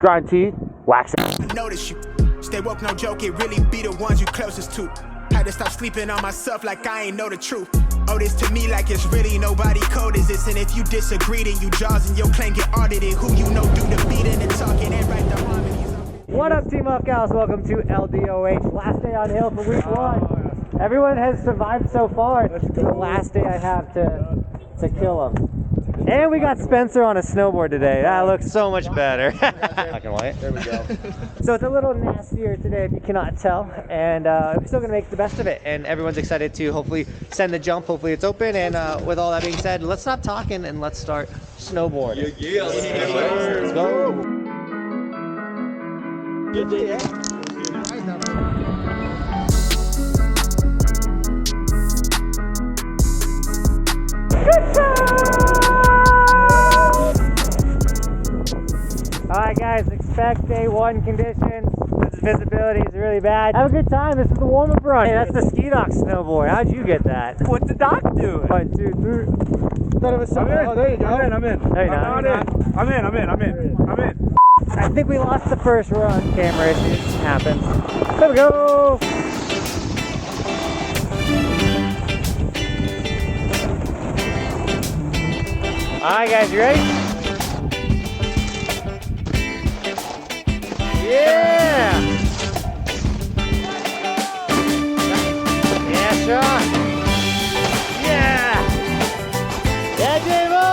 grind teeth, wax it. Notice you stay woke, no joke, it really be the ones you closest to. Had to stop sleeping on myself like I ain't know the truth. Oh, this to me like it's really nobody code is this. And if you disagree, then you jaws and your claim get audited. Who you know do the beating and talking and write the harmonies. What up, Team Buckhouse? Welcome to LDOH. Last day on hill for week 1. Everyone has survived so far. This is the last day I have to kill them. And we got Spencer on a snowboard today. That looks so much better. Black and white. There we go. So it's a little nastier today, if you cannot tell. And we're still going to make the best of it. And everyone's excited to hopefully send the jump. Hopefully it's open. And with all that being said, let's stop talking and let's start snowboarding. Yeah, let's go. Good day, eh? Alright guys, expect day 1 conditions. This visibility is really bad. Have a good time. This is the warm-up run. Hey, that's the ski dock snowboard. How'd you get that? What's the dock doing? 1, 2, 3. Thought it was something. Oh, there you go. I'm in. There you go. I'm in. I think we lost the first run. Camera issues. Happens. There we go. Alright guys, you ready? Yeah! Yeah, Sean! Yeah! Yeah, J-Mo!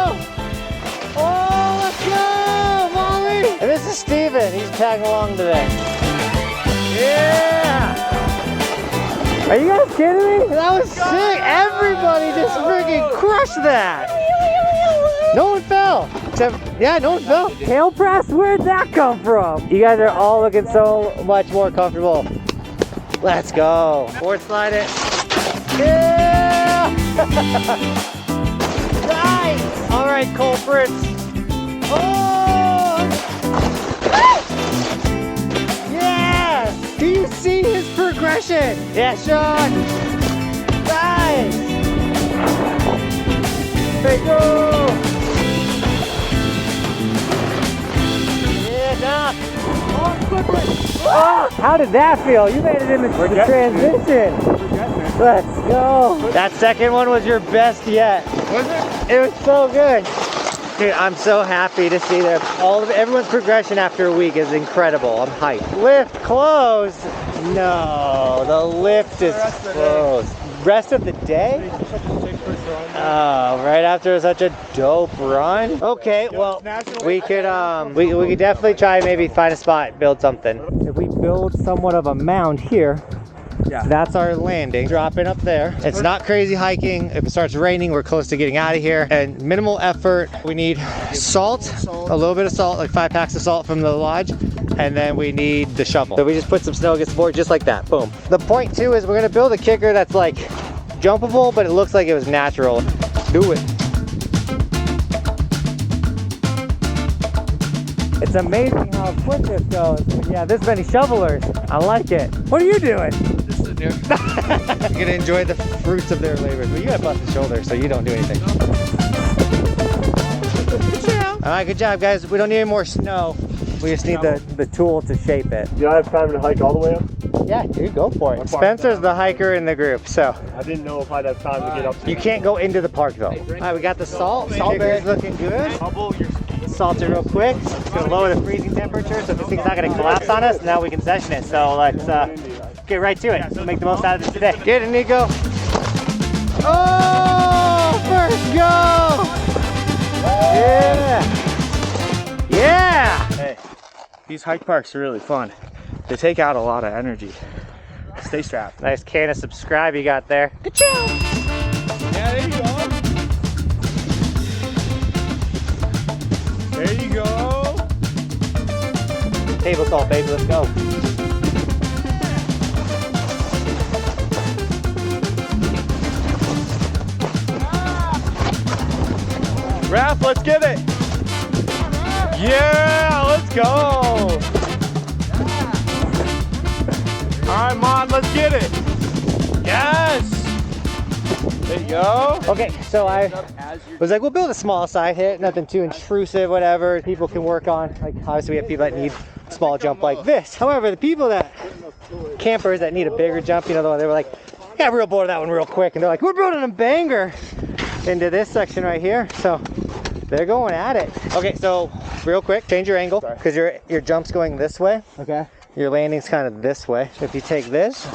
Oh, let's go, Molly! And this is Steven, he's tagging along today. Yeah! Are you guys kidding me? That was sick! Everybody just freaking crushed that! No one fell! Except, yeah, no one fell. Tail press? Where'd that come from? You guys are all looking so much more comfortable. Let's go. Board slide it. Yeah! Nice! All right, culprits. Oh! Yeah! Do you see his progression? Yeah, Sean! Nice! There you go! Oh, how did that feel? You made it in the transition. Let's go. That second one was your best yet. Was it? It was so good. Dude, I'm so happy to see that everyone's progression after a week is incredible. I'm hyped. Lift closed. No, the lift is closed. Rest of the day? Oh, right after such a dope run. Okay, well, we could we could definitely try maybe find a spot, build something. If we build somewhat of a mound here, that's our landing. Dropping up there. It's not crazy hiking. If it starts raining, we're close to getting out of here. And minimal effort. We need salt, a little bit of salt, like 5 packs of salt from the lodge. And then we need the shovel. So we just put some snow against the board just like that. Boom. The point too is we're gonna build a kicker that's like jumpable, but it looks like it was natural. Do it. It's amazing how quick this goes. Yeah, this many shovelers. I like it. What are you doing? Just sitting here. You're gonna enjoy the fruits of their labors. Well, you got busted shoulders, so you don't do anything. All right, good job, guys. We don't need any more snow. We just need the tool to shape it. Do I have time to hike all the way up? Yeah, dude, go for it. Spencer's the hiker in the group, so. I didn't know if I'd have time to get up. You can't go into the park, though. All right, we got the salt. Salt is looking good. Salt it real quick. It's gonna lower the freezing temperature, so this thing's not gonna collapse on us. Now we can session it. So let's get right to it. We'll make the most out of this today. Get it, Nico. Oh, first go! Yeah! Yeah! Hey, these hike parks are really fun. They take out a lot of energy. Stay strapped. Nice can of subscribe you got there. Good job! Yeah, there you go. There you go. Table salt, baby, let's go. Raph, let's get it. Yeah, let's go. All right, Mon, let's get it. Yes. There you go. Okay, so I was like, we'll build a small side hit, nothing too intrusive, whatever. People can work on, like obviously we have people that need a small jump like this. However, the people campers that need a bigger jump, you know, they were like, I got real bored of that one real quick. And they're like, we're building a banger into this section right here. So they're going at it. Okay, so real quick, change your angle because your jump's going this way. Okay. Your landing's kind of this way. If you take this,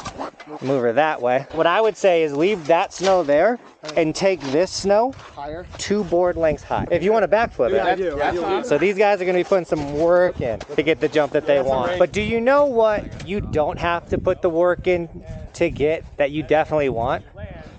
move her that way. What I would say is leave that snow there and take this snow higher, 2 board lengths high. If you want to backflip it. I do. So these guys are going to be putting some work in to get the jump that they want. But do you know what you don't have to put the work in to get that you definitely want?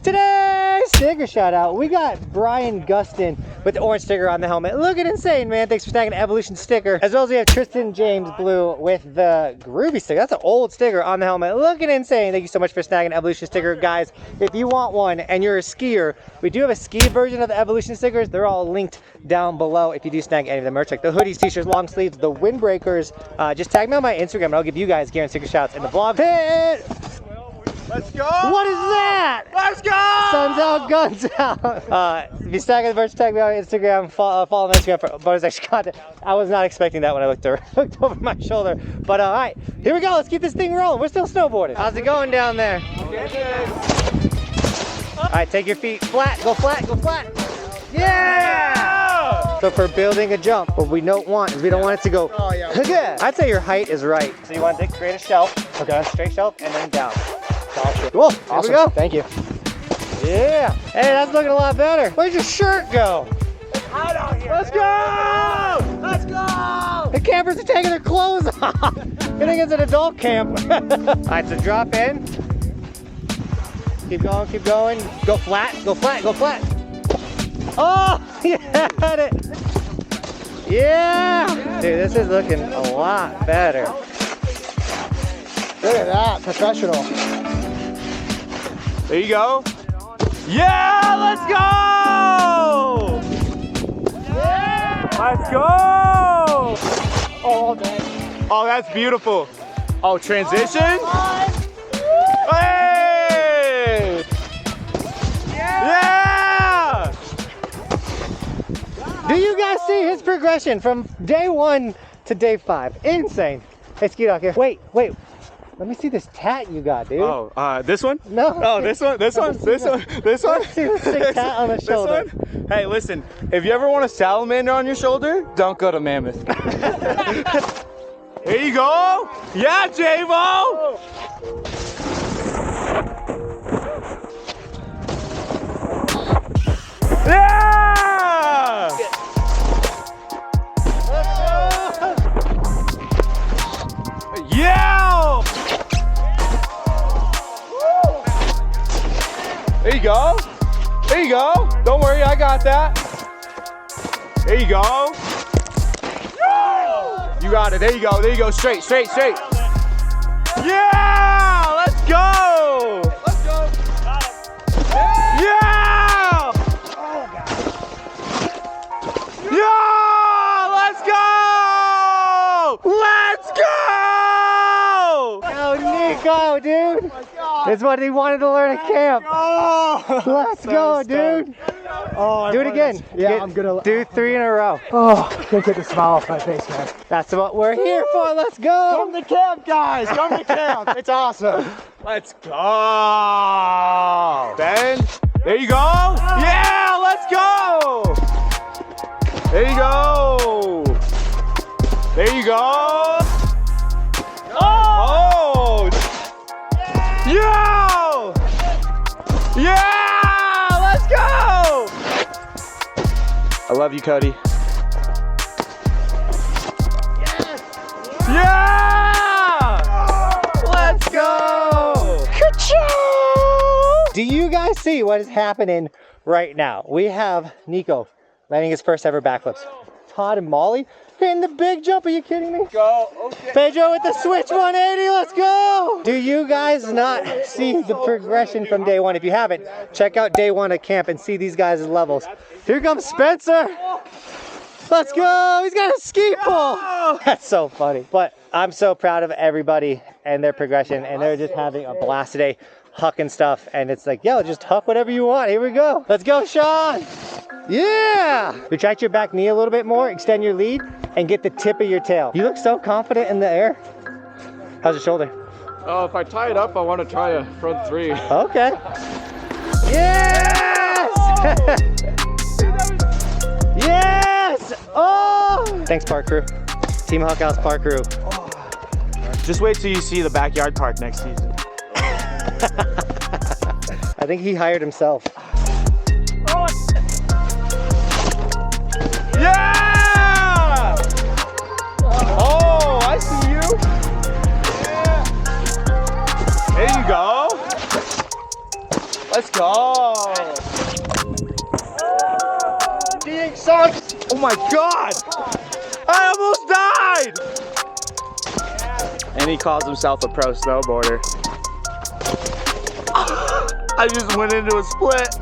Today's sticker shout out, we got Brian Gustin with the orange sticker on the helmet. Looking insane, man. Thanks for snagging Evolution sticker. As well as we have Tristan James Blue with the Groovy sticker. That's an old sticker on the helmet. Looking insane. Thank you so much for snagging Evolution sticker. Guys, if you want one and you're a skier, we do have a ski version of the Evolution stickers. They're all linked down below if you do snag any of the merch, like the hoodies, t-shirts, long sleeves, the windbreakers. Just tag me on my Instagram and I'll give you guys gear and sticker shouts in the vlog. Hit! Let's go! What is that? Let's go! Sun's out, guns out. If you stack the merch, tag me on Instagram, follow me on Instagram for bonus extra content. I was not expecting that when I looked over my shoulder. But all right, here we go. Let's keep this thing rolling. We're still snowboarding. How's it going down there? Okay. All right, take your feet flat. Go flat. Go flat. Yeah! So for building a jump, what we don't want is we don't want it to go. Oh yeah. I'd say your height is right. So you want to create a shelf. Okay. Straight shelf and then down. Cool. Awesome. Here we go. Thank you. Yeah. Hey, that's looking a lot better. Where'd your shirt go? Let's go! Let's go! The campers are taking their clothes off. I think it's an adult camp. All right, so drop in. Keep going, keep going. Go flat, go flat, go flat. Oh, you had it. Yeah. Dude, this is looking a lot better. Look at that, professional. There you go. Yeah, let's go! Yeah! Let's go! All day. Oh, that's beautiful. Oh, transition? Hey! Yeah! Do you guys see his progression from day 1 to day 5? Insane. Hey, Ski Dog here. Wait. Let me see this tat you got, dude. Oh, this one? No. Oh, this one? This one? This one? This one? Let's see the sick tat on the shoulder. This one? Hey, listen, if you ever want a salamander on your shoulder, don't go to Mammoth. Here you go. Yeah, J-Mo. Yeah! Yeah! There you go. There you go. Don't worry, I got that. There you go. You got it. There you go. There you go. Straight, straight, straight. Yeah! Let's go! Let's go. Yeah! Yeah! Let's go! Let's go! Oh, Nico, dude. That's what he wanted to learn at camp. Let's go, dude. Oh, Do it again. I'm gonna do 3 in a row. Oh, can't get the smile off my face, man. That's what we're here for. Let's go. Come to camp, guys. Come to camp. It's awesome. Let's go! Bend. There you go. Yeah, let's go! There you go. There you go. Oh! Yo! Yeah! Let's go! I love you, Cody. Yes. Yeah! Let's go! Ka-chow! Do you guys see what is happening right now? We have Nico landing his first ever backflips. Todd and Molly hitting the big jump. Are you kidding me? Go. Okay. Pedro with the switch 180. Let's go. Do you guys not see the progression from day 1? If you haven't, check out day 1 at camp and see these guys' levels. Here comes Spencer. Let's go. He's got a ski pole. That's so funny. But I'm so proud of everybody and their progression, and they're just having a blast today. hucking stuff, and it's like, yo, just huck whatever you want. Here we go. Let's go, Sean. Yeah. Retract your back knee a little bit more, extend your lead, and get the tip of your tail. You look so confident in the air. How's your shoulder? If I tie it up, I want to try a front 3. Okay. Yes! Yes! Oh! Thanks, park crew. Team Buckhouse park crew. Just wait till you see the backyard park next season. I think he hired himself. Yeah! Oh, I see you. Yeah. There you go. Let's go. Being sucks. Oh my God. I almost died. And he calls himself a pro snowboarder. I just went into a split.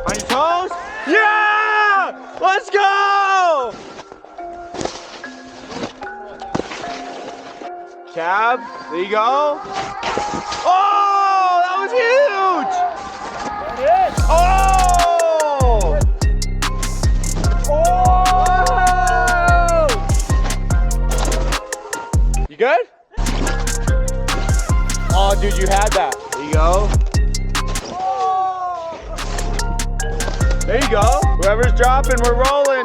On your toes? Yeah! Let's go! Cab, there you go. Oh, that was huge! Oh! You good? Oh, dude, you had that. There you go. There you go. Whoever's dropping, we're rolling.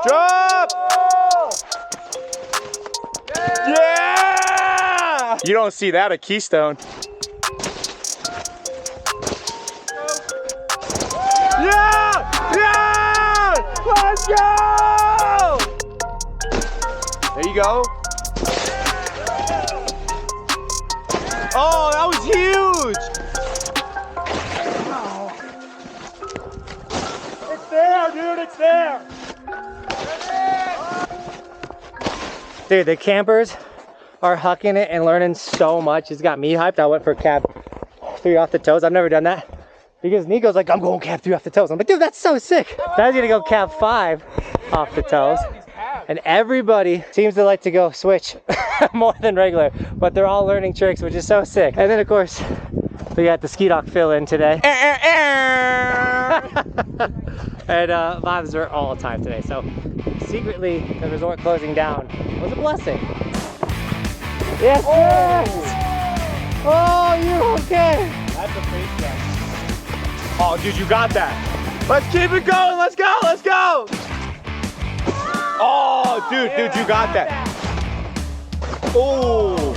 Drop! Yeah! You don't see that at Keystone. Yeah! Yeah! Let's go! There you go. Oh, that was huge! It's there, dude. It's there. Dude, the campers are hucking it and learning so much. It's got me hyped. I went for cab 3 off the toes. I've never done that. Because Nico's like, I'm going cab 3 off the toes. I'm like, dude, that's so sick. Now he's gonna go cab 5 off the toes. And everybody seems to like to go switch more than regular, but they're all learning tricks, which is so sick. And then of course, we got the ski dock fill in today. And vibes are all the time today. So secretly, the resort closing down was a blessing. Yes, yes! Oh, you okay? That's a face check. Oh, dude, you got that. Let's keep it going. Let's go. Let's go. Oh, dude, you got that. Oh.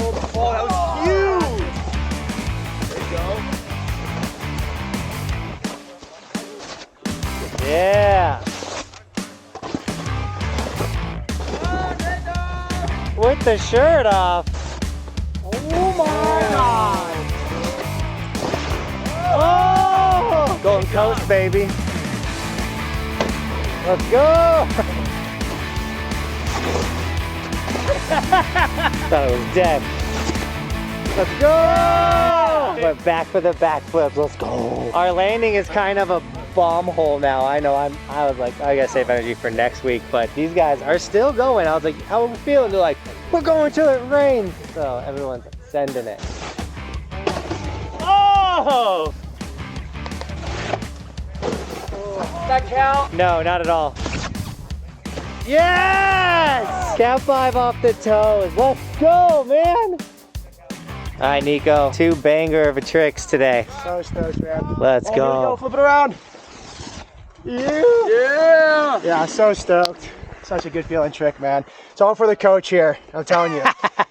Oh, that was huge. There you go. Yeah. With the shirt off. Oh my God. Oh! Golden Coast, baby. Let's go! Thought it was dead. Let's go! Went back for the backflips. Let's go! Our landing is kind of a bomb hole now. I know I was like, I gotta save energy for next week, but these guys are still going. I was like, how are we feeling? They're like, we're going till it rains. So everyone's sending it. Oh! That count? No, not at all. Yes! Cab 5 off the toes. Let's go, man! All right, Nico. 2 banger of a tricks today. So stoked, man. Let's Here we go. go. Flip it around. Yeah. Yeah, so stoked. Such a good feeling trick, man. It's all for the coach here. I'm telling you.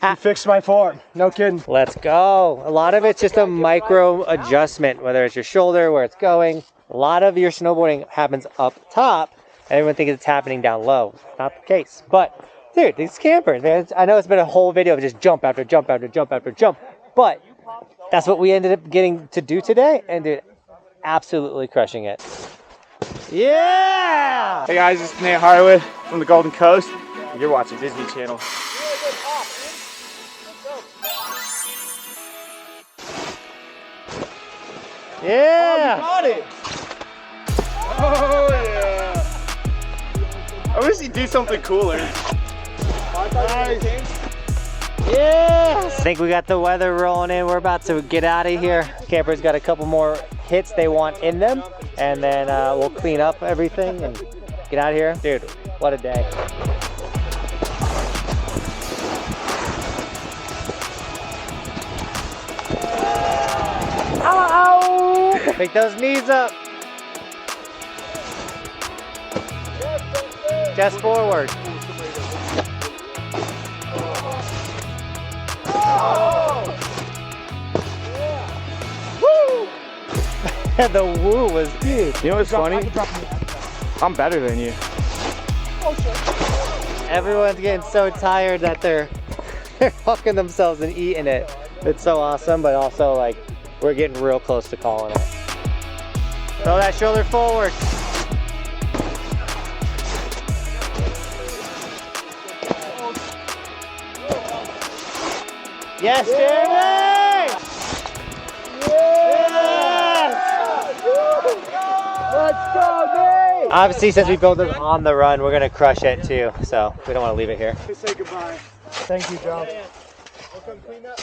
He fixed my form. No kidding. Let's go. A lot of it's just a micro adjustment, whether it's your shoulder, where it's going. A lot of your snowboarding happens up top. Everyone thinks it's happening down low. Not the case. But, dude, these campers, man, I know it's been a whole video of just jump after jump after jump after jump. But that's what we ended up getting to do today. And, dude, absolutely crushing it. Yeah! Hey guys, it's Nate Harwood from the Golden Coast. You're watching Disney Channel. Yeah! Got it. Oh yeah! I wish he'd do something cooler. Nice. Yeah! I think we got the weather rolling in. We're about to get out of here. Campers got a couple more hits they want in them, and then we'll clean up everything and get out of here. Dude, what a day. Ow! Pick those knees up. Chest forward. Woo! The woo was huge. You know what's funny? I'm better than you. Everyone's getting so tired that they're fucking themselves and eating it. It's so awesome, but also like we're getting real close to calling it. Throw that shoulder forward. Yes, Jeremy! Yes! Let's go, Nate! Obviously, since we built it on the run, we're gonna crush it too, so we don't want to leave it here. Say goodbye. Thank you, Joe. We'll come clean up.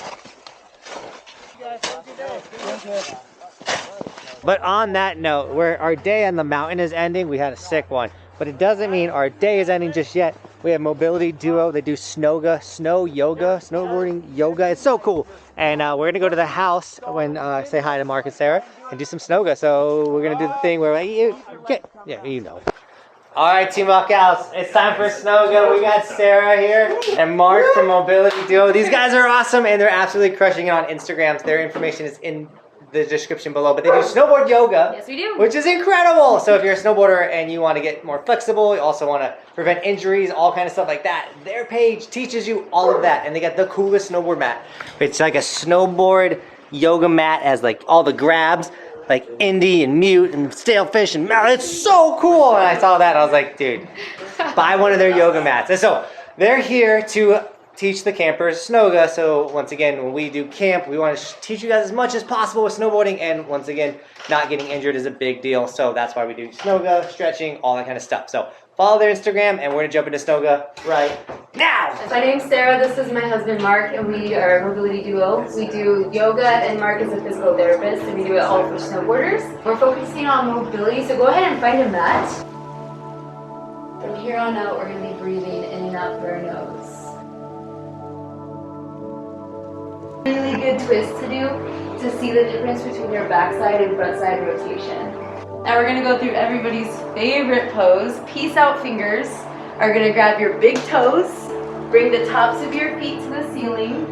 But on that note, where our day on the mountain is ending, we had a sick one. But it doesn't mean our day is ending just yet. We have Mobility Duo. They do Snoga, snow yoga, snowboarding yoga. It's so cool. And we're gonna go to the house when say hi to Mark and Sarah and do some Snoga. So we're gonna do the thing where yeah, you know. All right, Team Buckhouse, it's time for Snoga. We got Sarah here and Mark from Mobility Duo. These guys are awesome and they're absolutely crushing it on Instagram. Their information is in the description below, but they do snowboard yoga. Yes, we do. Which is incredible. So if you're a snowboarder and you want to get more flexible, you also want to prevent injuries, all kind of stuff like that, their page teaches you all of that. And they got the coolest snowboard mat. It's like a snowboard yoga mat, as like all the grabs, like indie and mute and stalefish and mount. It's so cool. And I saw that and I was like, dude, buy one of their yoga mats. And so they're here to teach the campers Snoga. So once again, when we do camp, we want to teach you guys as much as possible with snowboarding, and once again, not getting injured is a big deal. So that's why we do Snoga, stretching, all that kind of stuff. So follow their Instagram and we're gonna jump into Snoga right now. My name's Sarah, this is my husband Mark, and we are a mobility duo. We do yoga and Mark is a physical therapist, and we do it all for snowboarders. We're focusing on mobility, so go ahead and find a mat. From here on out, we're gonna be breathing in and out through our nose. Really good twist to do to see the difference between your backside and front side rotation. Now we're gonna go through everybody's favorite pose. Peace out fingers are gonna grab your big toes, bring the tops of your feet to the ceiling,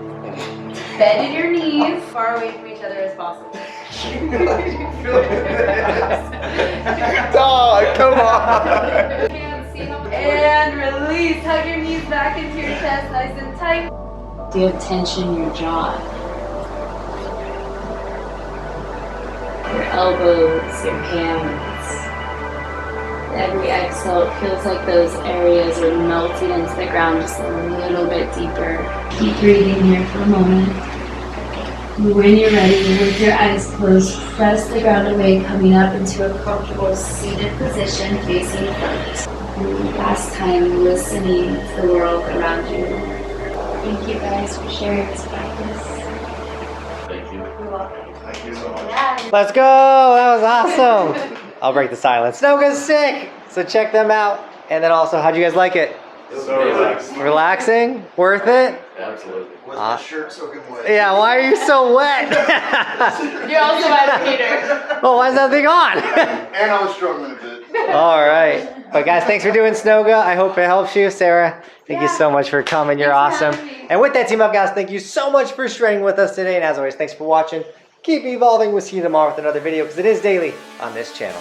bend your knees far away from each other as possible. Dog, come on! And release, hug your knees back into your chest nice and tight. Do you have tension in your jaw? Your elbows, your hands. Every exhale, it feels like those areas are melting into the ground just a little bit deeper. Keep breathing here for a moment. When you're ready, with your eyes closed, press the ground away, coming up into a comfortable seated position facing front. And last time, listening to the world around you. Thank you guys for sharing this practice. Thank you. You're welcome. Thank you so much. Let's go, that was awesome. I'll break the silence. Snoga's sick, so check them out. And then also, how'd you guys like it? So relaxed. Relaxing? Worth it? Absolutely. Was my shirt soaking wet? Yeah, why are you so wet? You're also my Peter. Well, why is that thing on? And I was struggling a bit. All right. But guys, thanks for doing Snoga. I hope it helps you. Sarah, thank you so much for coming. You're awesome. And with that, Team Up guys, thank you so much for shredding with us today. And as always, thanks for watching. Keep evolving. We'll see you tomorrow with another video because it is daily on this channel.